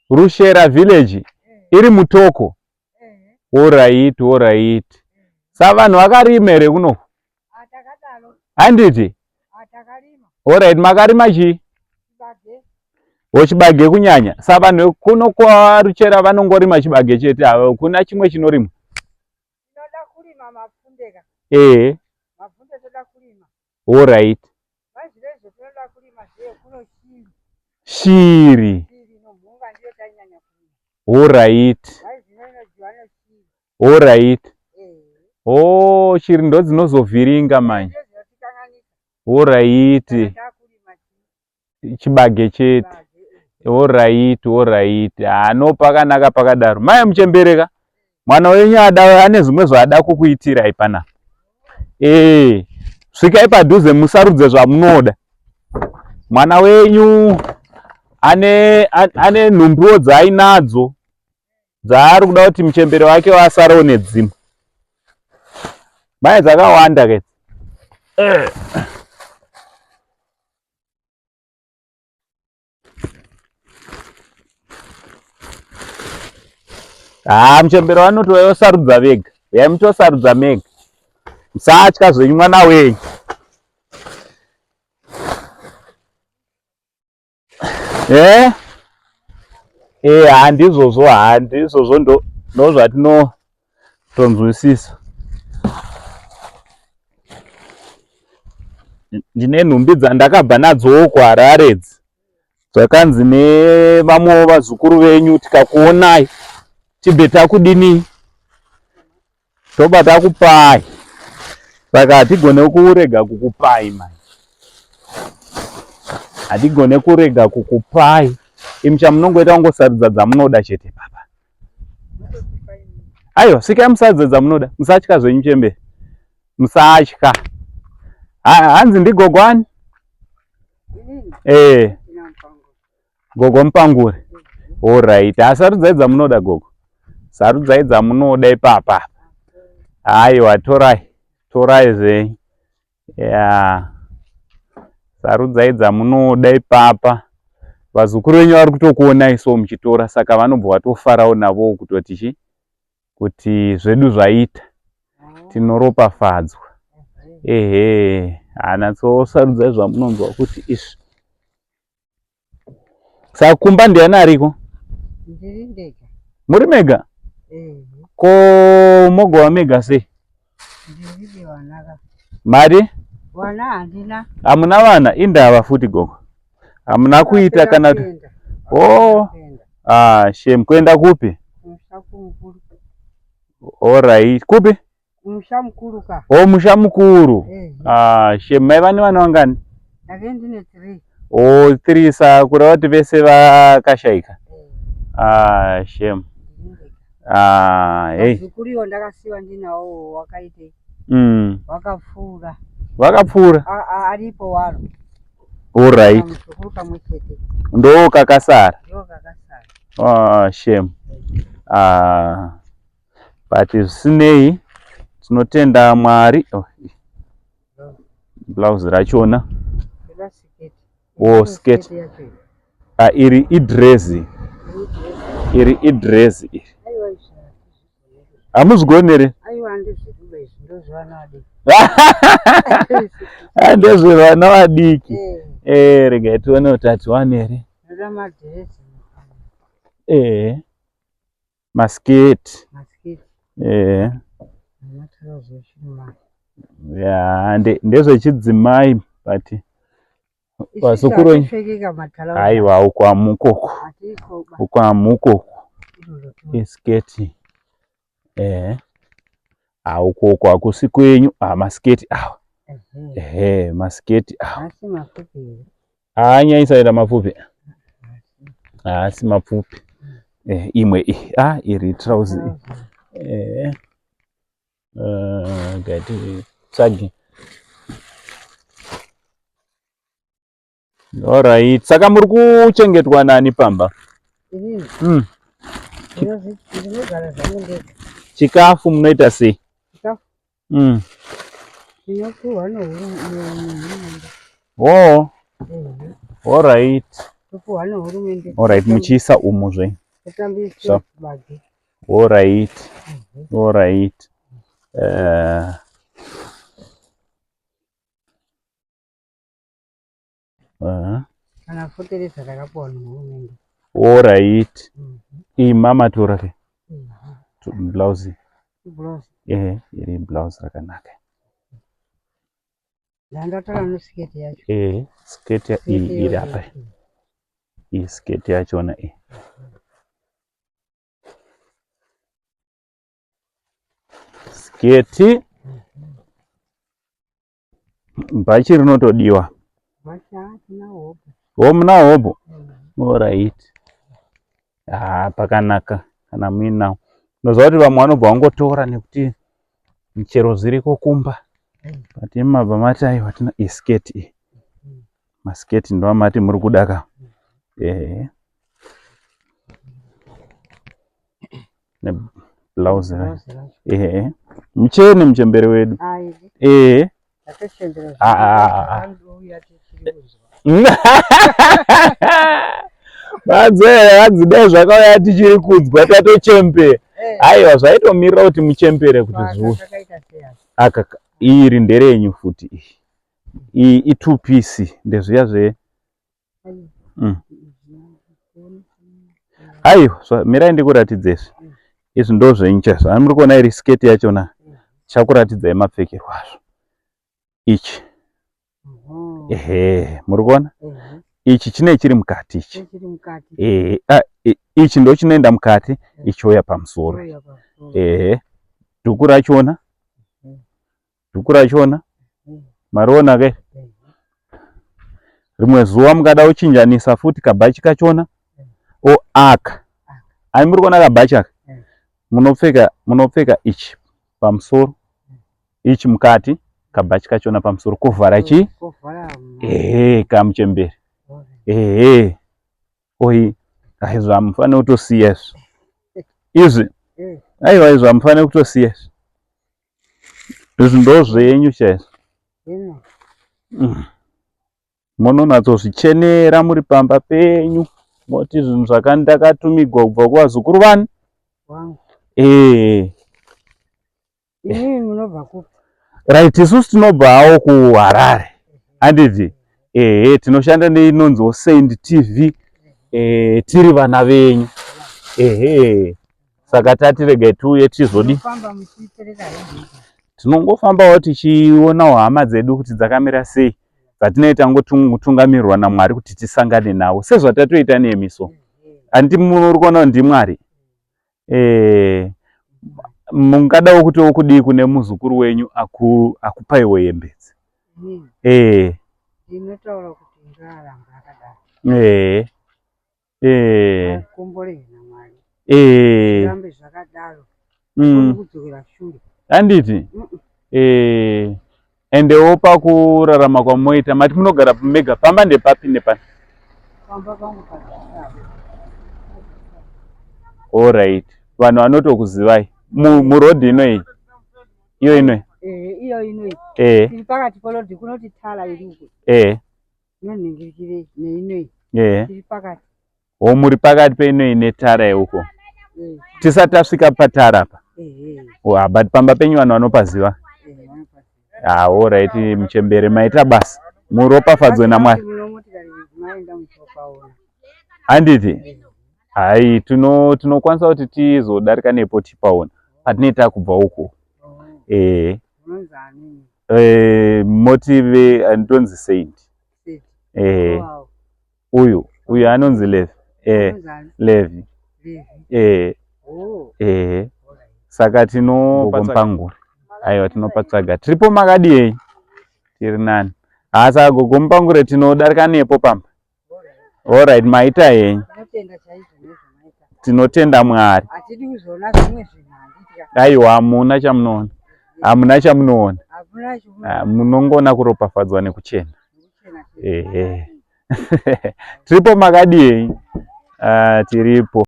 Rushera village iri Mutoko. Alright, alright. Savanhu vakarima here kuno? Handiti? Alright, makarima chi? Chibage kunyanya. Savanhu kuno kwa Rushera vanongorima chibage chete, kuna chimwe chinorimwa? Tinoda kurima mapfunde. Mapfunde toda kurima. Alright. Vazvirezo tinoda kurima zve kuno shiri. Nomhunga ndiyo tanyanya kurima. Alright. Alright. Oh, shiri ndo dzinozovhiringa manje. Alright. Chibage chete. Alright, alright. No pakanaka pakadaro. Mai muchembereka. Mwana wenyu ane zvimwe zvaada kukuitira ipana. Svikai padhuze musarudze zvamunoda. Mwana wenyu ane nhumbiwo dzaainadzo dzaari kuda kuti muchembere wake wasarewo nedzimwe. Mai dzakawanda ke. Muchembere wanoti wayosarudza vega. Yai mutosarudza mega. Musatya zvenyu mwana wenyu. Handizvozvo ndo zvatinotonzwisisa. Ndine nhumbi dzandakabva nadzo kuHarare idzi. Dzakanzi nevamwe vazukuru venyu tikakuonai tibve takudini? Toba takupai. Saka hatigone kurega kukupai manje. Hatigone kurega kukupai. Imcha munongoita kungosarudza dzamunoda chete baba. Aiwa, sikai musarudza dzamunoda. Musatya zvenyu chembere. Musatya. Hanzi ndigogo ani? Gogo Mupangura. Alright. Sarudzai dzamunoda gogo. Sarudzai dzamunoda ipapa. Aiwa, torai zvenyu. Sarudzai dzamunoda ipapa. Vazukuru venyu vari kutokuonai so muchitora, saka vanobva vatofarawo navo kuti zvedu zvaita tinoropafadzwa. Hanatso sarudzai zvamunonzwa kuti izvi. Saka kumba ndiani ariko? Ndiri ndega. Muri mega? Ko mogova mega sei? Ndiri vana. Mari? Vana handina. Hamuna vana? Indava futi gogo. Hamuna kuita kana shame. Kuenda kupi? Alright. Kupi? Musha mukuru ka. Musha mukuru. Shame. Mai vane vana vangani? Ndake ndine 3. 3 sa kureva kuti vese vakashaika. Shame. Zukuru ndakasiwa ndinawo wakaite. Wakapfuura. Vakapfuura? Aripo waro. Alright. Ndo kakasara. Shame. But zvisinei tinotenda Mwari. Blouse rachona. Skate. Iri idrezi. Iri idrezi iri. Hamuzvigonere? Ndezvevana vadiki. Regai tione kuti hatiwane here. Masketi. Ndezvechidzimai but vazukuru aiwa ukwamukoko isketi. Ukoko hakusi kwenyu. Masketi awa. Masketi awa. Anyaisaira mapfupi. Asi mapfupi. Imwe iri trouser. Gati tsagi. Alright. Saka muri kuchengetwa nani pamba? Chikafu munoita sei? Alright. Pavapihwa nehurumende. Alright, muchiisa umu zve. Kutambisa bagi. Alright. Alright. Kana foteresa rakapuwa nehurumende. Alright. Mama turake. Blouse. Blouse. Iri blouse rakanaka. Ndandatora nosiketi yacho. Sketi iri apa. Iyi sketi yachona sketi bhachi rinotodiwa. Muna hobo. Alright. Pakanaka kana muinawo. Unoziva kuti vamwe vanobva vangotora nekuti michero ziriko kumba. But mabva mati aiwa tina sketi. Masketi ndo amati muri kudaka. Ne blouse. Muchene muchembere wedu. Vadzidai zvakauya tichiri kudzwa tatochembera. Aiwa zvaitomirira kuti muchembere kuti zuva. Iri nderenyu futi. Iyi i2 piece ndezviya zve. Aiwa mirai ndikuratidzezve. Izvi ndo zvenyu chaizvo. Muri kuona iri sketi yachona. Chakuratidzai mapfekerwo azvo. Ichi. Muri kuona? Ichi chine chiri mukati ichi. Ichi ndo chinoenda mukati, ichiuya pamusoro. Dhuku rachona. Dhuku rachona. Mariona ke? Rimwe zuva mukada kuchinjanisa futi kabhachi kachona. Aka. Ani muri kuona kabhachi aka? Munopfeka ichi pamusoro. Ichi mukati, kabhachi kachona pamusoro. Kovhara chi? Kamuchembere. Oi, izvo hamufaniri kutosiya izvi. Aiwa izvo hamufaniri kutosiya izvi. Izvi ndo zvenyu chaizvo. Munonatsozvichenera muri pamba penyu. Moti zvinhu zvakandakatumigwa kubva kuvazukuru vanu. Right, isusu tinobva hawo kuHarare. Handiti? Tinoshanda neinonzi Send TV. Tiri vana venyu. Saka tatiregai tiuye tizodi. Tinongofambawo tichionawo hama dzedu kuti dzakamira sei. Dzatinenge tangotungamirirwa naMwari kuti tisangane nawo. Sezvatatoita nemiso. Handiti muri kuona kuti ndiMwari. Mungadawo kuti okudii kune muzukuru wenyu akupaiwo yembedzi. Ndinotaura kuti ngaramba akadaro. Kumbore naMwari. Rambe zvakadaro. Kudzokera shure. Handiti? Endewo pakurarama kwamoita mati munogara mega pamba ndepapi nepani? Pamba pangu pachitaba. Alright. Vanhu vanotokuzivai. Murodhi inoi. Iyo inoi. Iyo inoi. Tiri pakati polodhi kunoti tala iri uko. Noningirikire neinoi. Tiri pakati. Muri pakati peinoi netara huko. Tisati tasvika patara apa. But pamba penyu vanhu vanopaziva. Alright, muchembere maita basa. Muropafadzwe naMwari. Handiti? Hai, tinokwanisa kuti tizodarika nepo tipaona. Patinenge takubva huko. Motive andonzi Saint. Uyu anonzi Levi. Levi. Saka Gogo Mupangura. Aiwa tinopatsaga. Tiripo makadii? Tiri nani. Saka Gogo Mupangura tinodarika nepo pamba. Alright, maita henyu. Tinotenda Mwari. Aiwa hamuna chamunoona. Hamuna chamunoona. Munongona kuropafadzwa nekuchena. Tiripo makadii? Tiripo.